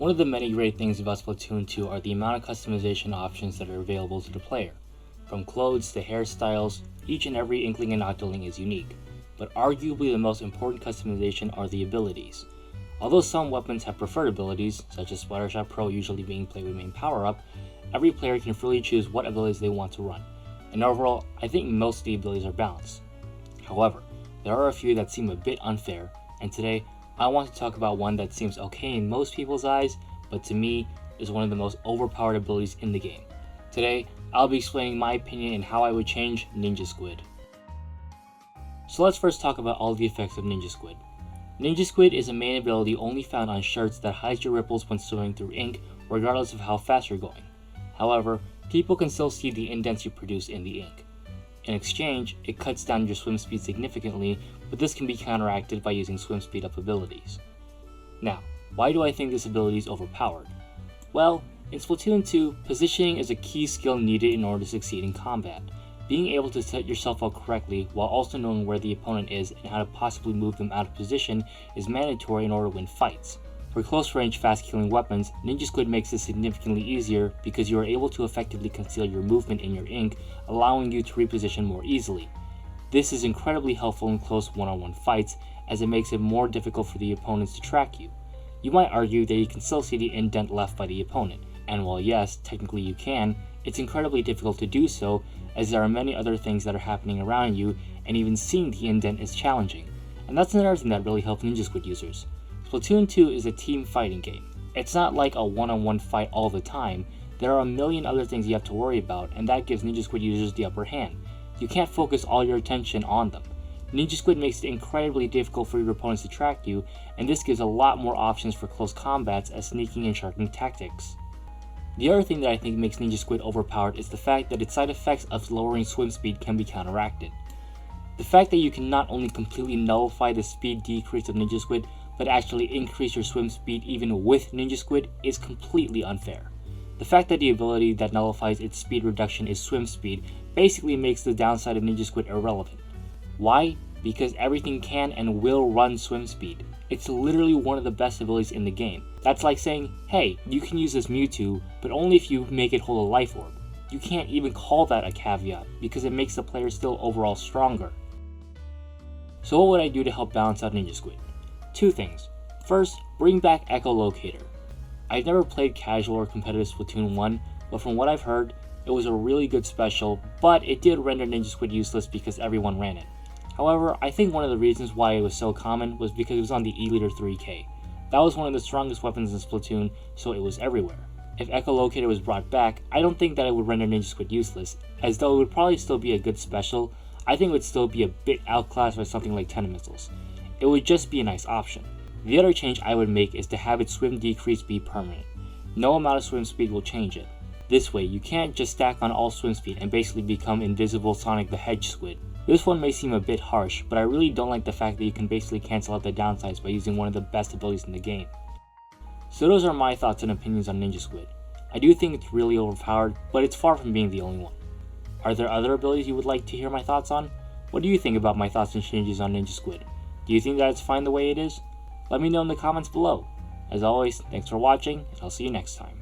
One of the many great things about Splatoon 2 are the amount of customization options that are available to the player. From clothes to hairstyles, each and every Inkling and Octoling is unique, but arguably the most important customization are the abilities. Although some weapons have preferred abilities, such as Splattershot Pro usually being played with main power-up, every player can freely choose what abilities they want to run, and overall, I think most of the abilities are balanced. However, there are a few that seem a bit unfair, and today, I want to talk about one that seems okay in most people's eyes, but to me, is one of the most overpowered abilities in the game. Today, I'll be explaining my opinion and how I would change Ninja Squid. So let's first talk about all the effects of Ninja Squid. Ninja Squid is a main ability only found on shirts that hides your ripples when swimming through ink, regardless of how fast you're going. However, people can still see the indents you produce in the ink. In exchange, it cuts down your swim speed significantly, but this can be counteracted by using swim speed up abilities. Now, why do I think this ability is overpowered? Well, in Splatoon 2, positioning is a key skill needed in order to succeed in combat. Being able to set yourself up correctly while also knowing where the opponent is and how to possibly move them out of position is mandatory in order to win fights. For close range fast killing weapons, Ninja Squid makes this significantly easier because you are able to effectively conceal your movement in your ink, allowing you to reposition more easily. This is incredibly helpful in close one-on-one fights as it makes it more difficult for the opponents to track you. You might argue that you can still see the indent left by the opponent, and while yes, technically you can, it's incredibly difficult to do so as there are many other things that are happening around you, and even seeing the indent is challenging. And that's another thing that really helps Ninja Squid users. Splatoon 2 is a team fighting game. It's not like a one-on-one fight all the time. There are a million other things you have to worry about, and that gives Ninja Squid users the upper hand. You can't focus all your attention on them. Ninja Squid makes it incredibly difficult for your opponents to track you, and this gives a lot more options for close combats as sneaking and sharking tactics. The other thing that I think makes Ninja Squid overpowered is the fact that its side effects of lowering swim speed can be counteracted. The fact that you can not only completely nullify the speed decrease of Ninja Squid, but actually increase your swim speed even with Ninja Squid is completely unfair. The fact that the ability that nullifies its speed reduction is swim speed basically makes the downside of Ninja Squid irrelevant. Why? Because everything can and will run swim speed. It's literally one of the best abilities in the game. That's like saying, hey, you can use this Mewtwo, but only if you make it hold a life orb. You can't even call that a caveat, because it makes the player still overall stronger. So what would I do to help balance out Ninja Squid? Two things. First, bring back Echolocator. I've never played casual or competitive Splatoon 1, but from what I've heard, it was a really good special, but it did render Ninja Squid useless because everyone ran it. However, I think one of the reasons why it was so common was because it was on the E-Liter 3K. That was one of the strongest weapons in Splatoon, so it was everywhere. If Echolocator was brought back, I don't think that it would render Ninja Squid useless, as though it would probably still be a good special. I think it would still be a bit outclassed by something like Tennis Missiles. It would just be a nice option. The other change I would make is to have its swim decrease be permanent. No amount of swim speed will change it. This way, you can't just stack on all swim speed and basically become invisible Sonic the Hedge Squid. This one may seem a bit harsh, but I really don't like the fact that you can basically cancel out the downsides by using one of the best abilities in the game. So those are my thoughts and opinions on Ninja Squid. I do think it's really overpowered, but it's far from being the only one. Are there other abilities you would like to hear my thoughts on? What do you think about my thoughts and changes on Ninja Squid? Do you think that it's fine the way it is? Let me know in the comments below. As always, thanks for watching, and I'll see you next time.